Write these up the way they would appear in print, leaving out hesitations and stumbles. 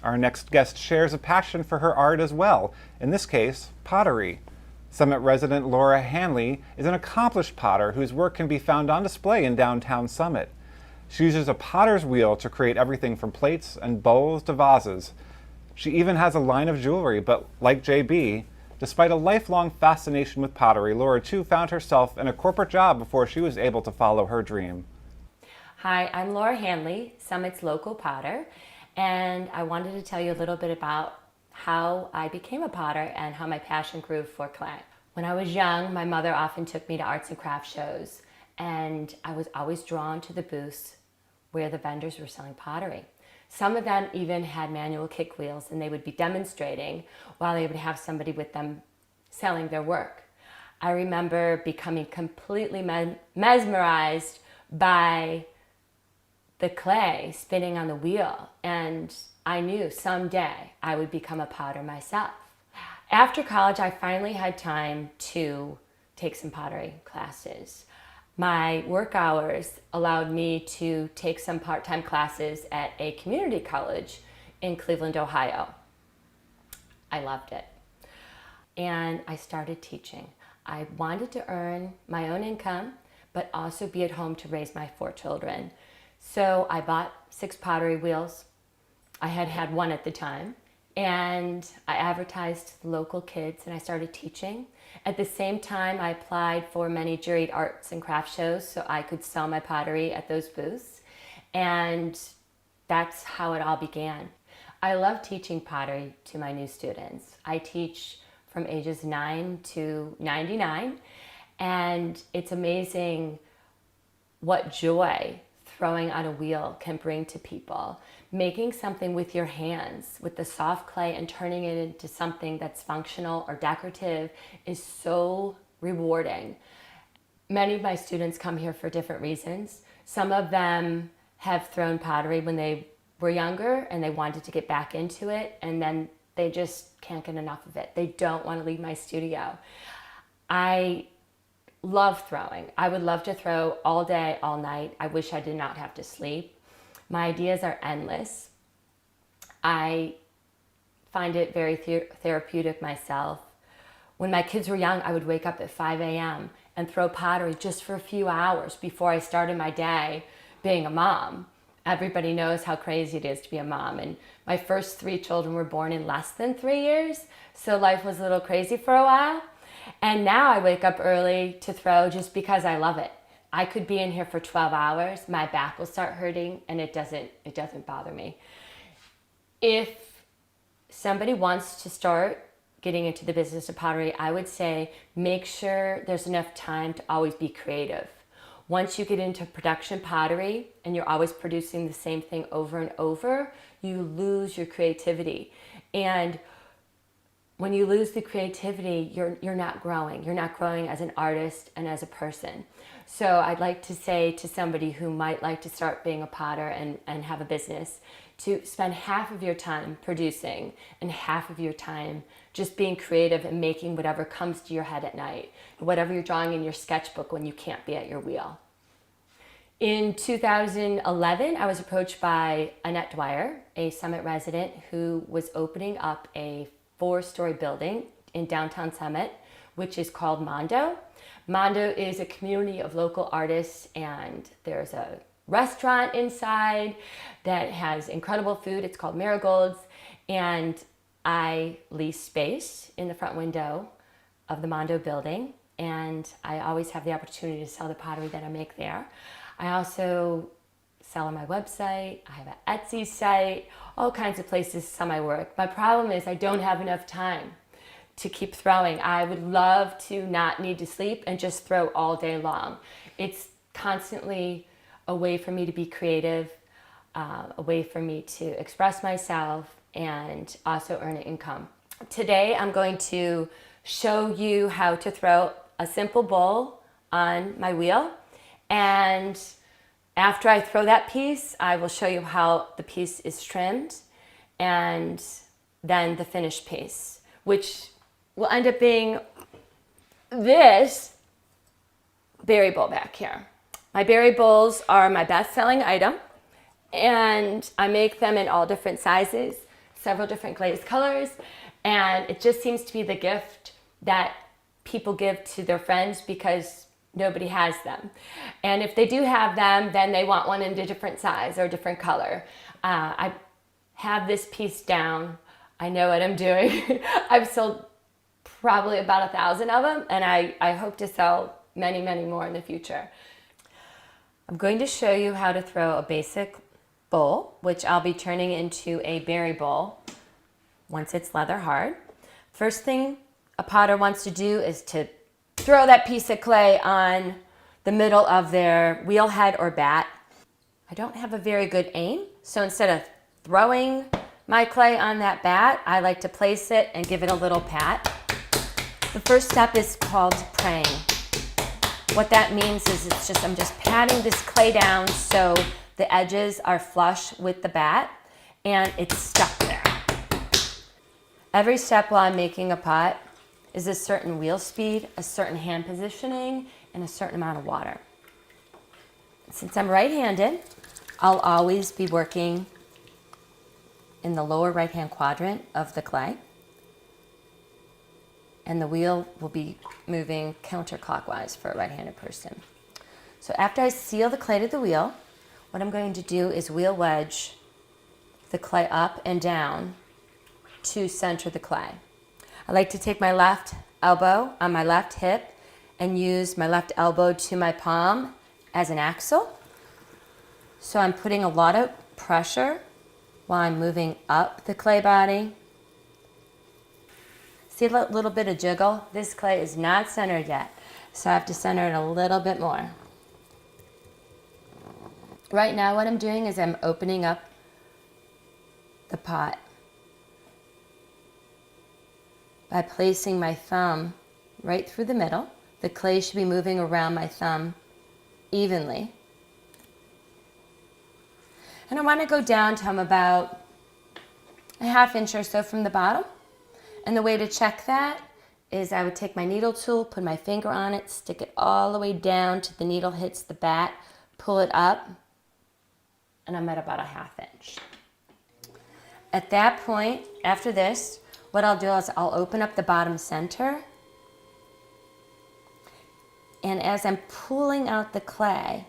Our next guest shares a passion for her art as well, in this case, pottery. Summit resident Laura Hanley is an accomplished potter whose work can be found on display in downtown Summit. She uses a potter's wheel to create everything from plates and bowls to vases. She even has a line of jewelry, but like JB, despite a lifelong fascination with pottery, Laura too found herself in a corporate job before she was able to follow her dream. Hi, I'm Laura Hanley, Summit's local potter, and I wanted to tell you a little bit about how I became a potter and how my passion grew for clay. When I was young, my mother often took me to arts and crafts shows, and I was always drawn to the booths where the vendors were selling pottery. Some of them even had manual kick wheels, and they would be demonstrating while they would have somebody with them selling their work. I remember becoming completely mesmerized by the clay spinning on the wheel, and I knew someday I would become a potter myself. After college, I finally had time to take some pottery classes. My work hours allowed me to take some part-time classes at a community college in Cleveland, Ohio. I loved it. And I started teaching. I wanted to earn my own income, but also be at home to raise my 4 children. So I bought 6 pottery wheels. I had one at the time, and I advertised to local kids, and I started teaching. At the same time, I applied for many juried arts and crafts shows so I could sell my pottery at those booths, and that's how it all began. I love teaching pottery to my new students. I teach from ages 9 to 99, and it's amazing what joy throwing on a wheel can bring to people. Making something with your hands, with the soft clay, and turning it into something that's functional or decorative is so rewarding. Many of my students come here for different reasons. Some of them have thrown pottery when they were younger and they wanted to get back into it, and then they just can't get enough of it. They don't want to leave my studio. I love throwing. I would love to throw all day, all night. I wish I did not have to sleep. My ideas are endless. I find it very therapeutic myself. When my kids were young, I would wake up at 5 a.m. and throw pottery just for a few hours before I started my day being a mom. Everybody knows how crazy it is to be a mom. And my first 3 children were born in less than 3 years, so life was a little crazy for a while. And now I wake up early to throw just because I love it. I could be in here for 12 hours, my back will start hurting, and it doesn't bother me. If somebody wants to start getting into the business of pottery, I would say make sure there's enough time to always be creative. Once you get into production pottery and you're always producing the same thing over and over, you lose your creativity. And when you lose the creativity, you're not growing. You're not growing as an artist and as a person. So I'd like to say to somebody who might like to start being a potter and have a business, to spend half of your time producing and half of your time just being creative and making whatever comes to your head at night, whatever you're drawing in your sketchbook when you can't be at your wheel. In 2011, I was approached by Annette Dwyer, a Summit resident who was opening up a 4-story building in downtown Summit, which is called Mondo. Mondo is a community of local artists, and there's a restaurant inside that has incredible food. It's called Marigolds, and I lease space in the front window of the Mondo building, and I always have the opportunity to sell the pottery that I make there. I also sell on my website. I have an Etsy site, all kinds of places to sell my work. My problem is I don't have enough time to keep throwing. I would love to not need to sleep and just throw all day long. It's constantly a way for me to be creative, a way for me to express myself and also earn an income. Today I'm going to show you how to throw a simple bowl on my wheel, and after I throw that piece, I will show you how the piece is trimmed, and than the finished piece, which will end up being this berry bowl back here. My berry bowls are my best-selling item, and I make them in all different sizes, several different glazed colors, and it just seems to be the gift that people give to their friends because nobody has them. And if they do have them, then they want one in a different size or a different color. I have this piece down. I know what I'm doing. I've sold probably about 1,000 of them, and I hope to sell many, many more in the future. I'm going to show you how to throw a basic bowl, which I'll be turning into a berry bowl once it's leather hard. First thing a potter wants to do is to throw that piece of clay on the middle of their wheel head or bat. I don't have a very good aim, so instead of throwing my clay on that bat, I like to place it and give it a little pat. The first step is called praying. What that means is I'm just patting this clay down so the edges are flush with the bat and it's stuck there. Every step while I'm making a pot is a certain wheel speed, a certain hand positioning, and a certain amount of water. Since I'm right-handed, I'll always be working in the lower right-hand quadrant of the clay, and the wheel will be moving counterclockwise for a right-handed person. So after I seal the clay to the wheel, what I'm going to do is wheel wedge the clay up and down to center the clay. I like to take my left elbow on my left hip and use my left elbow to my palm as an axle. So I'm putting a lot of pressure while I'm moving up the clay body. See a little bit of jiggle? This clay is not centered yet, so I have to center it a little bit more. Right now what I'm doing is I'm opening up the pot by placing my thumb right through the middle. The clay should be moving around my thumb evenly. And I want to go down to about a ½ inch or so from the bottom. And the way to check that is I would take my needle tool, put my finger on it, stick it all the way down till the needle hits the bat, pull it up, and I'm at about a ½ inch. At that point, after this, what I'll do is I'll open up the bottom center, and as I'm pulling out the clay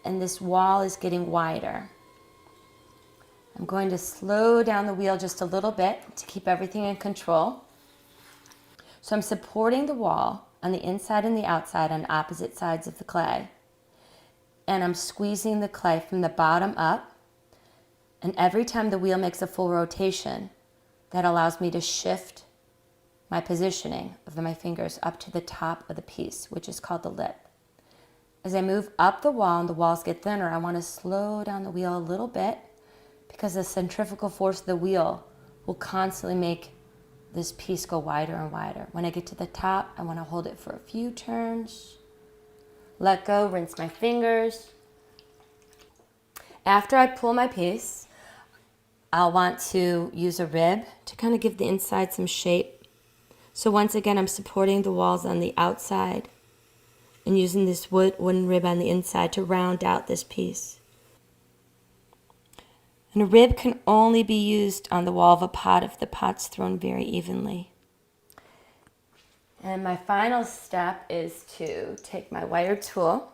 and this wall is getting wider, I'm going to slow down the wheel just a little bit to keep everything in control. So I'm supporting the wall on the inside and the outside on opposite sides of the clay. And I'm squeezing the clay from the bottom up. And every time the wheel makes a full rotation, that allows me to shift my positioning of my fingers up to the top of the piece, which is called the lip. As I move up the wall and the walls get thinner, I want to slow down the wheel a little bit, because the centrifugal force of the wheel will constantly make this piece go wider and wider. When I get to the top, I want to hold it for a few turns, let go, rinse my fingers. After I pull my piece, I'll want to use a rib to kind of give the inside some shape. So once again, I'm supporting the walls on the outside and using this wooden rib on the inside to round out this piece. And a rib can only be used on the wall of a pot if the pot's thrown very evenly. And my final step is to take my wire tool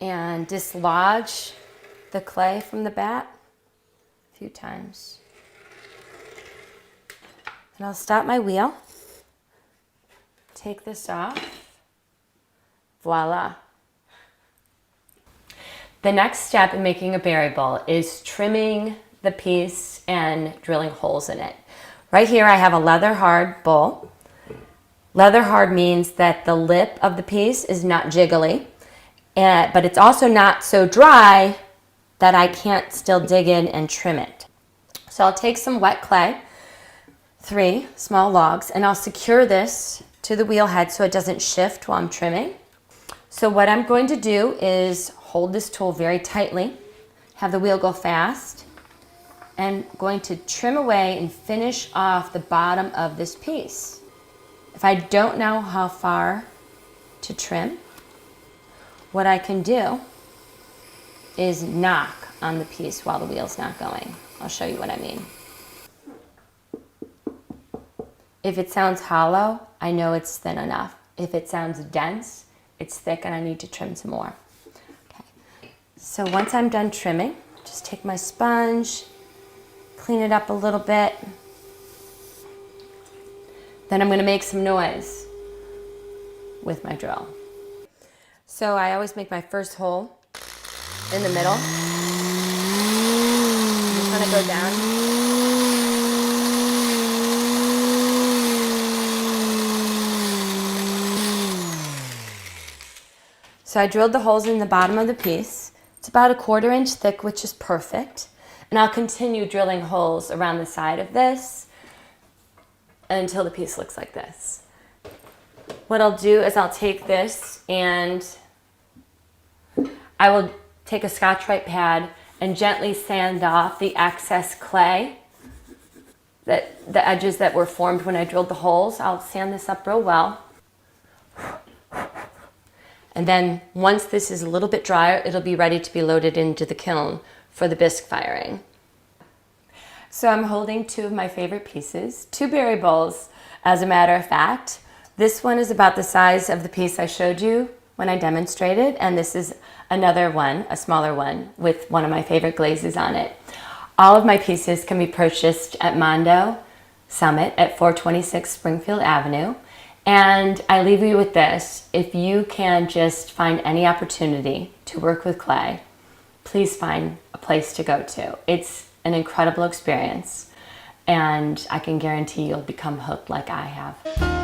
and dislodge the clay from the bat a few times. And I'll stop my wheel, take this off, voila. The next step in making a berry bowl is trimming the piece and drilling holes in it. Right here I have a leather hard bowl. Leather hard means that the lip of the piece is not jiggly, but it's also not so dry that I can't still dig in and trim it. So I'll take some wet clay, 3 small logs, and I'll secure this to the wheel head so it doesn't shift while I'm trimming. So what I'm going to do is hold this tool very tightly, have the wheel go fast, and going to trim away and finish off the bottom of this piece. If I don't know how far to trim, what I can do is knock on the piece while the wheel's not going. I'll show you what I mean. If it sounds hollow, I know it's thin enough. If it sounds dense, it's thick and I need to trim some more. Okay. So once I'm done trimming, just take my sponge, clean it up a little bit. Then I'm going to make some noise with my drill. So I always make my first hole in the middle. I'm just going to go down. So I drilled the holes in the bottom of the piece. It's about 1/4 inch thick, which is perfect. And I'll continue drilling holes around the side of this until the piece looks like this. What I'll do is I'll take this and I will take a Scotch-Brite pad and gently sand off the excess clay, the edges that were formed when I drilled the holes. I'll sand this up real well. And then once this is a little bit drier, it'll be ready to be loaded into the kiln for the bisque firing. So I'm holding 2 of my favorite pieces, 2 berry bowls, as a matter of fact. This one is about the size of the piece I showed you when I demonstrated, and this is another one, a smaller one, with one of my favorite glazes on it. All of my pieces can be purchased at Mondo Summit at 426 Springfield Avenue. And I leave you with this: if you can just find any opportunity to work with clay, please find a place to go to. It's an incredible experience, and I can guarantee you'll become hooked like I have.